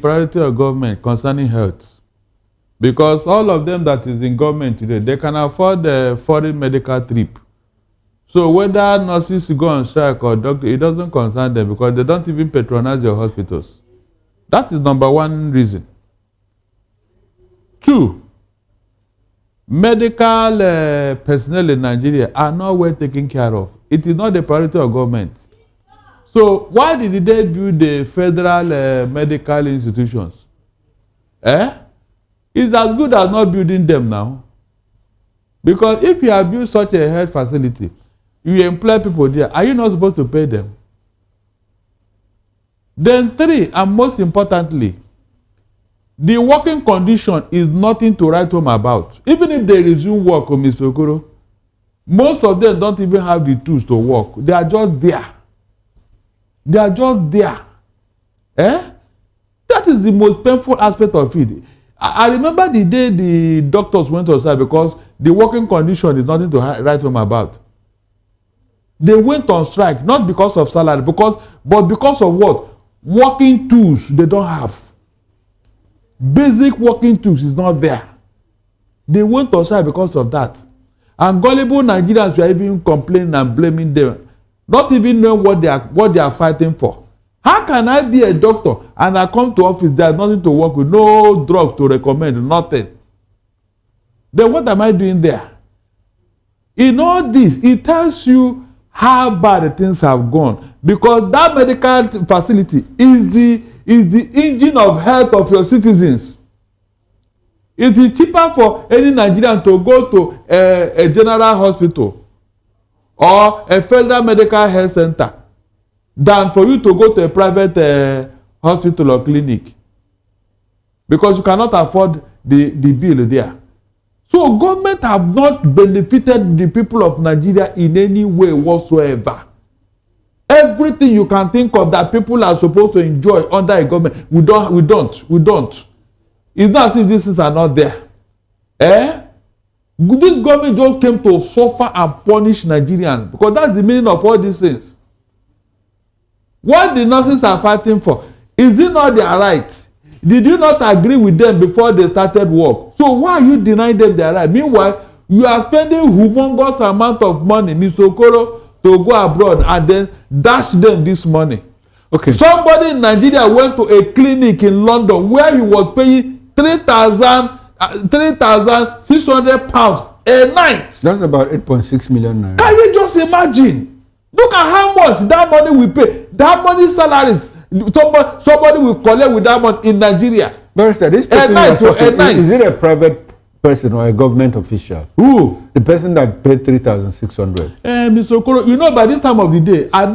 priority of government concerning health. Because all of them that is in government today, they can afford the foreign medical trip. So whether nurses go on strike or doctor, it doesn't concern them because they don't even patronize your hospitals. That is number one reason. 2, medical personnel in Nigeria are not well taken care of. It is not the priority of government. So why did they build the federal medical institutions? It's as good as not building them now. Because if you have built such a health facility, you employ people there, are you not supposed to pay them? Then 3, and most importantly, the working condition is nothing to write home about. Even if they resume work, Mr. Okoro, most of them don't even have the tools to work. They are just there. They are just there. That is the most painful aspect of it. I remember the day the doctors went on strike because the working condition is nothing to write home about. They went on strike not because of salary, but because of what? Working tools they don't have. Basic working tools is not there. They went on strike because of that. And gullible Nigerians were even complaining and blaming them, not even knowing what they are fighting for. How can I be a doctor and I come to office, there's nothing to work with, no drug to recommend, nothing? Then what am I doing there? In all this, it tells you how bad the things have gone, because that medical facility is the engine of health of your citizens. It is cheaper for any Nigerian to go to a general hospital or a federal medical health center than for you to go to a private hospital or clinic, because you cannot afford the bill there. So government have not benefited the people of Nigeria in any way whatsoever. Everything you can think of that people are supposed to enjoy under a government, we don't. It's not as if these things are not there. This government just came to suffer and punish Nigerians, because that's the meaning of all these things. What the nurses are fighting for, is it not their right? Did you not agree with them before they started work? So why are you denying them their right? Meanwhile, you are spending humongous amount of money, Mr. Okoro, to go abroad and then dash them this money. Okay. Somebody in Nigeria went to a clinic in London where he was paying 3,600 pounds a night. That's about 8.6 million naira. Can you just imagine? Look at how much that money we pay. That money salaries. Somebody will collect with that money in Nigeria. Barrister, this person is it a private person or a government official? Who? The person that paid 3,600. Mr. Okoro, you know, by this time of the day, I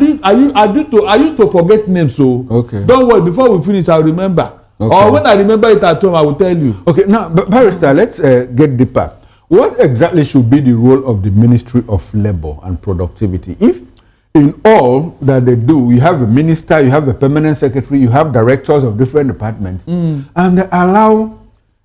used to forget names, so okay. Don't worry. Before we finish, I'll remember. Okay. Or when I remember it at home, I will tell you. Okay, now, Barrister, let's get deeper. What exactly should be the role of the Ministry of Labour and Productivity? If in all that they do, you have a minister, you have a permanent secretary, you have directors of different departments, and they allow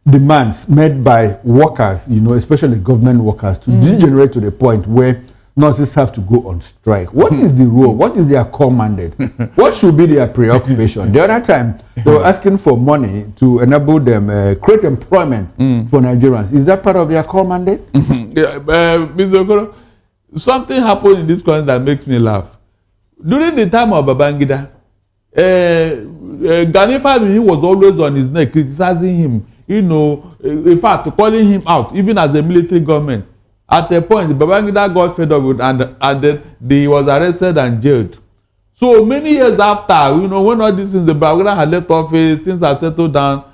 demands made by workers, you know, especially government workers, to degenerate to the point where nurses have to go on strike. What is the role? What is their core mandate? What should be their preoccupation? The other time, they were asking for money to enable them create employment for Nigerians. Is that part of their core mandate? Yeah, Mr. Okoro, something happened in this country that makes me laugh. During the time of Babangida, Gani Fabio was always on his neck criticizing him, you know, in fact, calling him out, even as a military government. At a point, Babangida got fed up with and then he was arrested and jailed. So many years after, you know, when all these things, the Babangida had left office, things had settled down,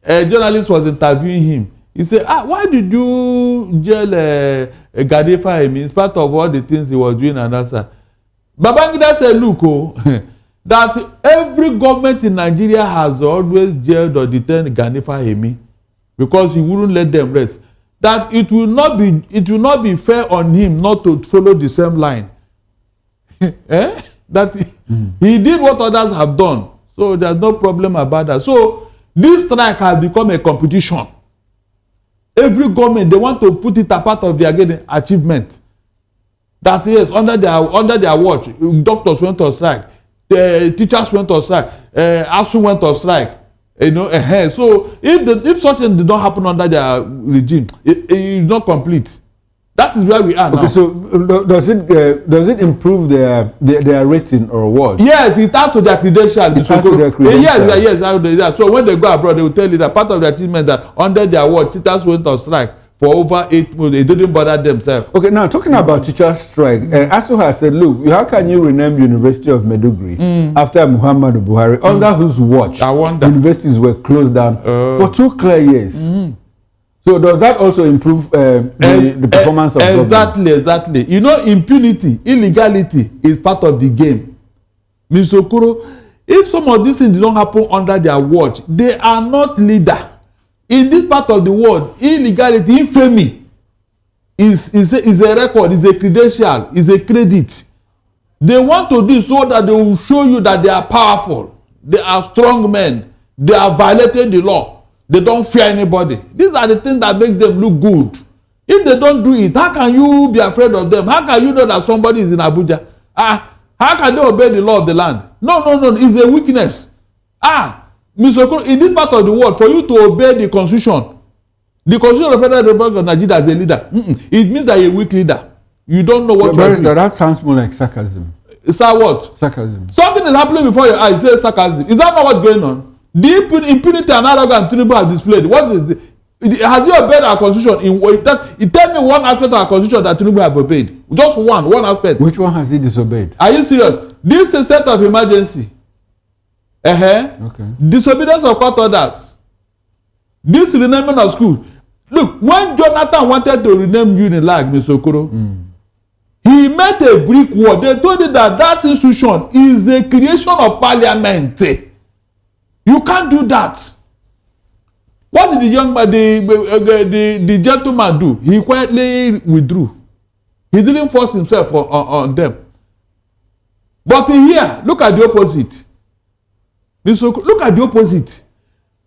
a journalist was interviewing him. He said, why did you jail Gani Fabio in spite of all the things he was doing and that side? Babangida said, look, that every government in Nigeria has always jailed or detained Gani Fabio because he wouldn't let them rest. That it will not be fair on him not to follow the same line. That he did what others have done, so there's no problem about that. So this strike has become a competition. Every government, they want to put it a part of their achievement. That is under their watch. Doctors went on strike, teachers went on strike, ASU went on strike. You know, so if something did not happen under their regime, it is not complete. That is where we are now. Okay, so does it improve their rating or what? Yes, it adds to their credential. It adds to their credential. Yes. So when they go abroad, they will tell you that part of their achievement that under their watch, teachers went on strike for over 8 months. They didn't bother themselves. Okay, now talking about teachers' strike, ASU has said, look, how can you rename University of Maiduguri after Muhammadu Buhari, under whose watch universities were closed down for 2 clear years? So does that also improve the performance of government? Exactly. You know, impunity, illegality is part of the game. Mr. Okoro, if some of these things did not happen under their watch, they are not leader. In this part of the world, illegality, infamy is a record, is a credential, is a credit. They want to do so that they will show you that they are powerful, they are strong men, they are violating the law. They don't fear anybody. These are the things that make them look good. If they don't do it, how can you be afraid of them? How can you know that somebody is in Abuja? How can they obey the law of the land? No. It's a weakness. Mr. Okoro, in this part of the world, for you to obey the constitution of the Federal Republic of Nigeria as a leader, it means that you're a weak leader. You don't know what you're doing. That sounds more like sarcasm. Is that what? Sarcasm. Something is happening before your eyes. Say sarcasm. Is that not what's going on? The impunity and arrogance Tinubu has displayed. What is it? Has he obeyed our constitution? Tell me one aspect of our constitution that Tinubu has obeyed. Just one aspect. Which one has he disobeyed? Are you serious? This is a state of emergency. Okay. Disobedience of court orders. This renaming of school. Look, when Jonathan wanted to rename Unilag, Mr. Okoro, he made a brick wall. They told him that institution is a creation of parliament. You can't do that. What did the young man, the gentleman do? He quietly withdrew. He didn't force himself on them. But here, look at the opposite. Look at the opposite.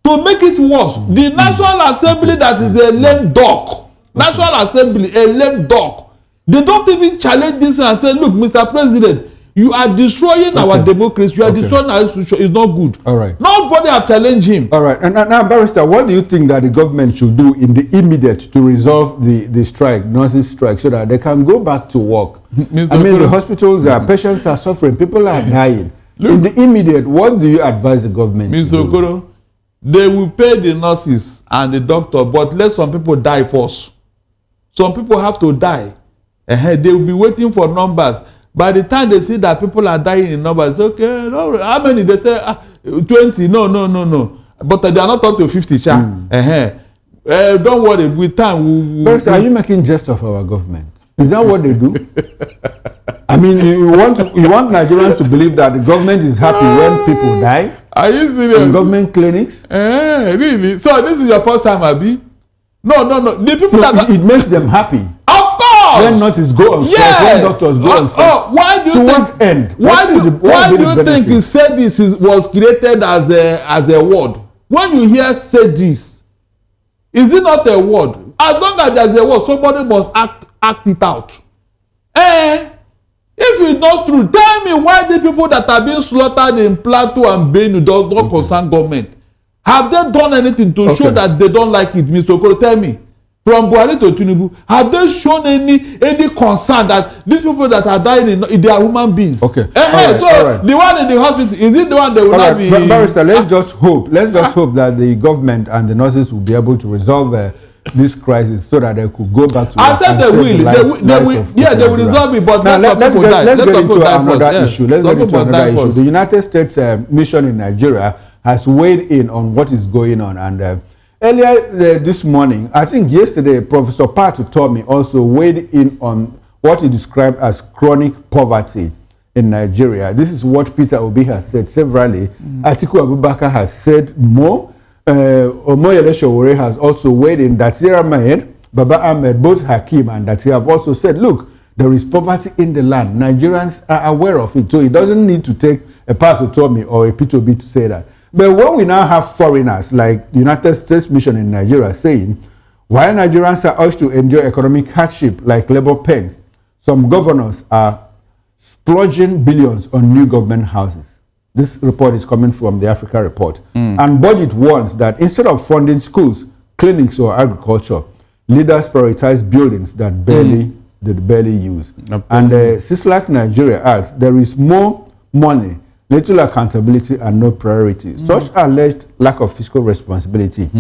To make it worse, the National Assembly that is a lame dog. National Assembly, a lame dog. They don't even challenge this and say, look, Mr. President, you are destroying our democracy. You are destroying our institution. It's not good. All right. Nobody have challenged him. All right. And now, Barrister, what do you think that the government should do in the immediate to resolve the strike, nurses strike, so that they can go back to work? The hospitals, patients are suffering. People are dying. Look, in the immediate, what do you advise the government to do? Mr. Okoro, they will pay the nurses and the doctor, but let some people die first. Some people have to die. They will be waiting for numbers. By the time they see that people are dying in numbers, okay, no, how many? They say 20. No. But they are not up to 50. Don't worry. With time, First, are you making jest of our government? Is that what they do? I mean, you want Nigerians to believe that the government is happy when people die? Are you serious? In government clinics? Really? So this is your first time, Abi? No. The people it makes them happy. Of course. When nurses go on strike, when doctors go on strike. Why do you think? What end? Why do you think he said this was created as a word? When you hear "say this," is it not a word? As long as there's a word, somebody must act it out. If it's not true, tell me why the people that are being slaughtered in Plateau and Benue does not concern government. Have they done anything to show that they don't like it, Mr. Okoro? Tell me. From Buhari to Tinubu, have they shown any concern that these people that are dying, they are human beings? Okay. The one in the hospital, is it the one that will not be... Barrister, let's just hope that the government and the nurses will be able to resolve this crisis so that they could go back to... I said they will resolve it, but let's get into another issue. The United States mission in Nigeria has weighed in on what is going on, and earlier this morning, I think yesterday, Professor Patu Tomi also weighed in on what he described as chronic poverty in Nigeria. This is what Peter Obi has said severally. Atiku Abubakar has said more. Omoyele Sowore has also weighed in. Datira Mahed, Baba Ahmed, both Hakim and Datira have also said, look, there is poverty in the land. Nigerians are aware of it. So it doesn't need to take a Patu Tomi or a Peter Obi to say that. But when we now have foreigners like the United States Mission in Nigeria saying, while Nigerians are urged to endure economic hardship like labor pains, some governors are splurging billions on new government houses. This report is coming from the Africa Report. And budget warns that instead of funding schools, clinics, or agriculture, leaders prioritize buildings that barely use. And CISLAC Nigeria adds there is more money, little accountability, and no priority. Such alleged lack of fiscal responsibility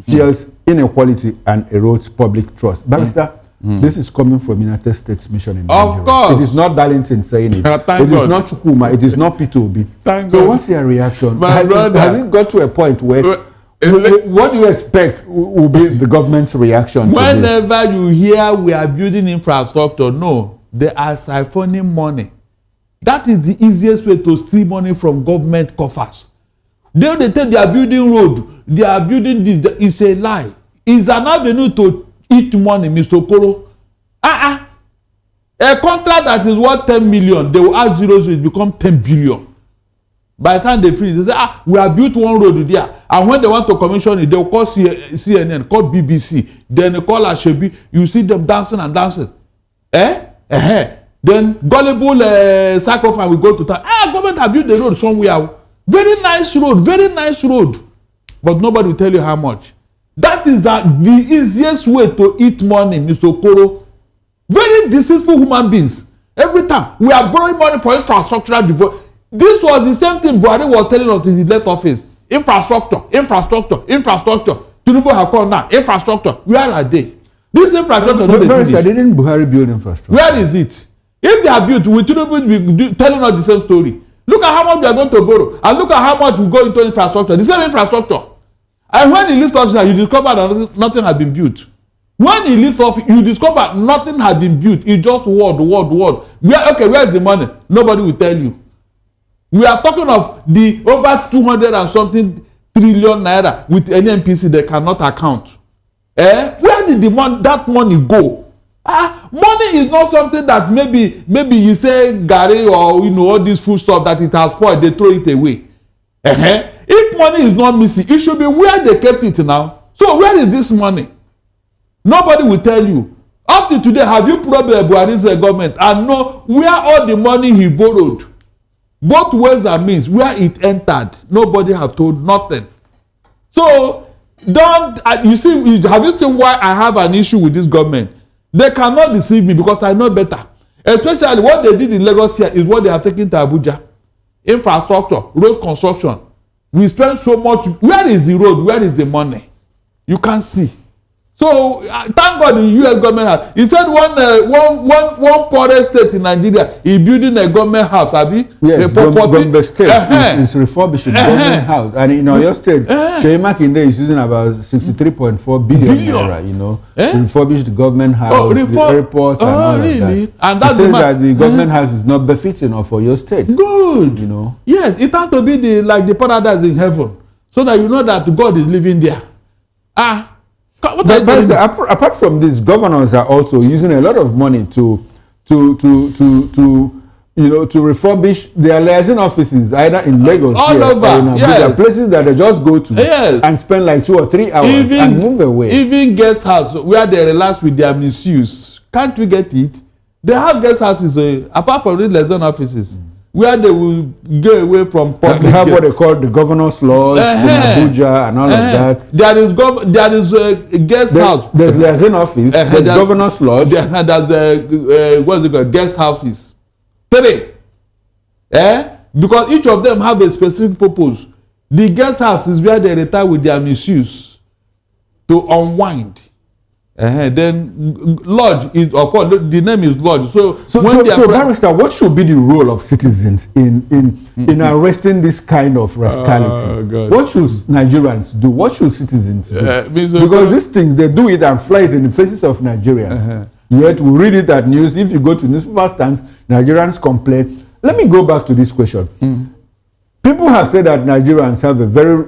fuels inequality and erodes public trust. Barrister, this is coming from United States Mission in Nigeria. Of course. It is not Darlington saying it. It is not Chukuma. It is not P2B. So what's your reaction? Has it got to a point where what do you expect will be the government's reaction to this? Whenever you hear we are building infrastructure, no, they are siphoning money. That is the easiest way to steal money from government coffers. They tell they are building road, they are building this. It's a lie. It's an avenue to eat money, Mr. Okoro. A contract that is worth 10 million, they will add zeros, so it become 10 billion. By the time they finish, they say, we have built one road there. And when they want to commission it, they will call CNN, call BBC, then they call Ashebi. You see them dancing and dancing. Then gullible sacrifice will go to town. Government have built the road somewhere. Very nice road. But nobody will tell you how much. That is the easiest way to eat money, Mr. Okoro. Very deceitful human beings. Every time we are borrowing money for infrastructural development. This was the same thing Barr was telling us in his left office. Infrastructure. Tinubu have come now. Infrastructure. Where are they? This infrastructure don't finish. Didn't Buhari build infrastructure? Where is it? If they are built, will Tinubu be telling us the same story? Look at how much we are going to borrow, and look at how much we go into infrastructure. The same infrastructure. And when he leaves office, you discover that nothing has been built. When he leaves office, you discover nothing has been built. It's just word. Where is the money? Nobody will tell you. We are talking of the over 200 and something trillion naira with NNPC they cannot account. Where did that money go? Money is not something that maybe you say Gary or all this food stuff that it has spoiled, they throw it away. If money is not missing, it should be where they kept it now. So where is this money? Nobody will tell you. Up to today, have you probed Buhari's government and know where all the money he borrowed, both ways and means, where it entered? Nobody have told nothing. So have you seen why I have an issue with this government? They cannot deceive me because I know better. Especially what they did in Lagos here is what they have taken to Abuja. Infrastructure, road construction. We spend so much. Where is the road? Where is the money? You can't see. So thank God the U.S. government he said one poorest state in Nigeria is building a government house. Yes, Govt state is refurbishing government house, and in your state, Makinde is using about 63.4 billion naira. To refurbish the government house, the airport, and all of that. And that says that the government house is not befitting of your state. Good. Yes, it has to be the paradise in heaven, so that you know that God is living there. Apart from this, governors are also using a lot of money to refurbish their liaison offices either in Lagos or in Abuja, places that they just go to and spend like 2 or 3 hours and move away. Even guest house where they relax with their misuse. Can't we get it? They have guest houses apart from the liaison offices. Where they will go away from public. They have what they call the governor's lodge in Abuja and all of that. There is a guest house. There's liaison office. There's governor's lodge. There's what's it called? Guest houses. 3. Because each of them have a specific purpose. The guest house is where they retire with their misuse to unwind. Then lodge is, of course, the name is lodge. So Barrister, what should be the role of citizens in arresting this kind of rascality? What should Nigerians do? What should citizens do? Because these things, they do it and fly it in the faces of Nigerians. Yet we read it at news. If you go to newspaper stands, Nigerians complain. Let me go back to this question. People have said that Nigerians have a very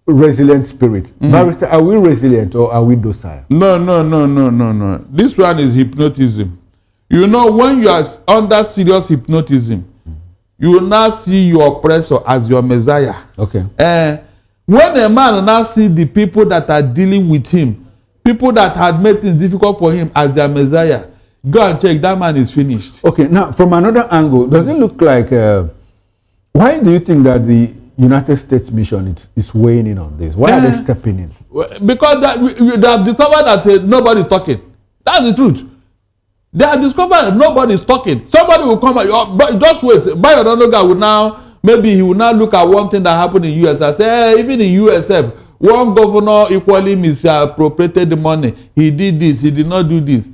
resilient spirit. Barrister, are we resilient or are we docile? No. This one is hypnotism. When you are under serious hypnotism, you will now see your oppressor as your messiah. Okay. When a man now see the people that are dealing with him, people that had made things difficult for him as their messiah, go and check, that man is finished. Okay, now from another angle, does it look like Why do you think that the United States mission is weighing in on this? Why are they stepping in? Because they have discovered that nobody is talking. That's the truth. They have discovered that nobody is talking. Somebody will come, but just wait. Bayo Onanuga will now, maybe he will now look at one thing that happened in US and say, hey, even in USF, one governor equally misappropriated the money. He did this, he did not do this.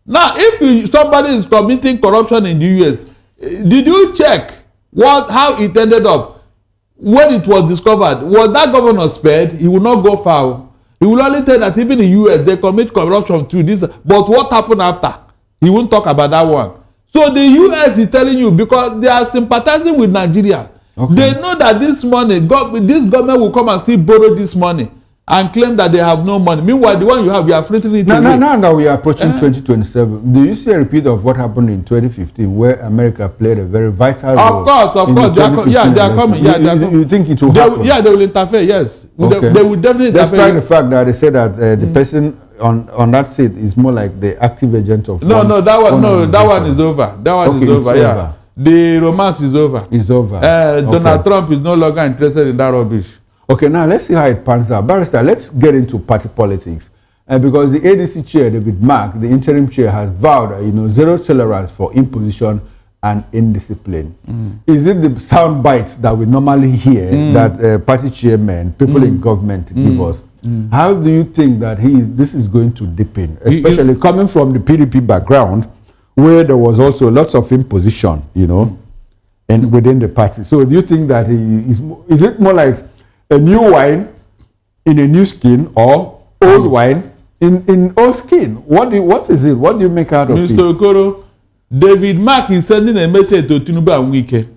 Now, if somebody is committing corruption in the US, did you check how it ended up? When it was discovered, was that governor spared? He will not go far. He will only tell that even in US, they commit corruption through this. But what happened after? He won't talk about that one. So the US is telling you because they are sympathizing with Nigeria. Okay. They know that this money, this government will come and still borrow this money and claim that they have no money. Meanwhile, the one you have, you are frittering it away. Now that we are approaching 2027, do you see a repeat of what happened in 2015 where America played a very vital role? Of course. They are coming. You think it will happen? They will interfere, yes. Okay. They will definitely interfere. Despite the fact that they say that the person on that seat is more like the active agent of that one is over. That one is over. Yeah. The romance is over. It's over. Donald Trump is no longer interested in that rubbish. Okay, now let's see how it pans out. Barrister, let's get into party politics. Because the ADC chair, David Mark, the interim chair, has vowed, zero tolerance for imposition and indiscipline. Is it the sound bites that we normally hear that party chairmen, people in government give us? How do you think that this is going to deepen, especially coming from the PDP background, where there was also lots of imposition, and within the party? So do you think that is it more like a new wine in a new skin or old wine in old skin? What is it? What do you make out of it? Mr. Okoro, David Mark is sending a message to Tinubu and Wike.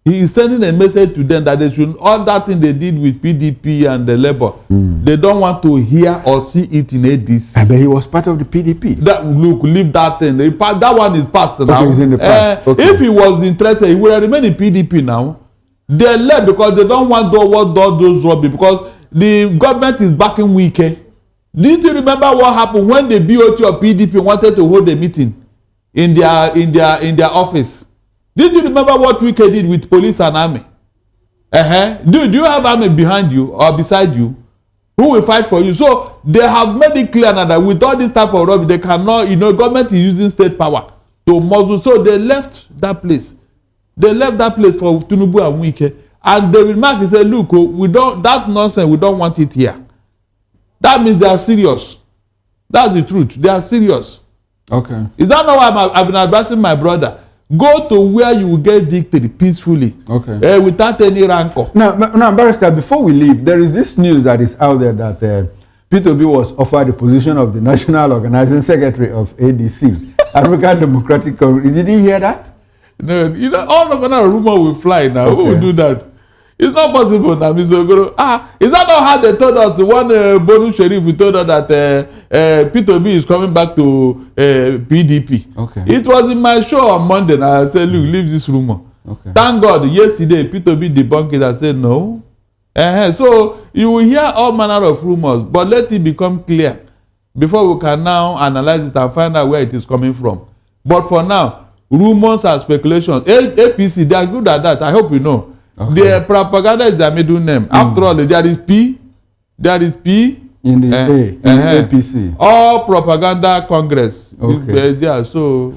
He is sending a message to them that they should, all that thing they did with PDP and the Labour, they don't want to hear or see it in ADC. But he was part of the PDP. Leave that thing. That one is past now. Okay, it's in the past. If he was interested, he would remain in PDP now. They left because they don't want those rubbish, because the government is backing Wike. Did you remember what happened when the BOT of PDP wanted to hold a meeting in their office? Did you remember what Wike did with police and army? Do you have army behind you or beside you who will fight for you? So they have made it clear now that with all this type of rubbish, they cannot, government is using state power to muzzle. So they left that place. They left that place for Tinubu and Wike. And David Mark said, look, that nonsense, we don't want it here. That means they are serious. That's the truth. They are serious. Okay. Is that not why I've been advising my brother? Go to where you will get victory peacefully. Okay. Without any rancor. Now, Barrister, before we leave, there is this news that is out there that P2B was offered the position of the National Organizing Secretary of ADC, African Democratic Congress. Did you hear that? No, all the kind of rumor will fly now. Okay. Who will do that? It's not possible now, Mr. Ogoro. Is that not how they told us? One Bonu Sheriff told us that P2B is coming back to PDP. Okay. It was in my show on Monday, and I said, look, leave this rumor. Okay. Thank God, yesterday, P2B debunked it. I said, no. So you will hear all manner of rumors, but let it become clear before we can now analyze it and find out where it is coming from. But for now, rumors and speculations. APC, they are good at that. I hope you know. Okay. Their propaganda is their middle name. After all, there is P in the A, in APC. All propaganda Congress. Okay. Yeah, so.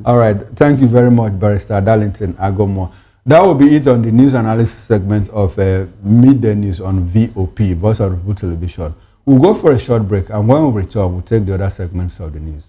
All right. Thank you very much, Barrister Darlington Aguomo. That will be it on the news analysis segment of Midday News on VOP, Voice of the People Television. We'll go for a short break, and when we return, we'll take the other segments of the news.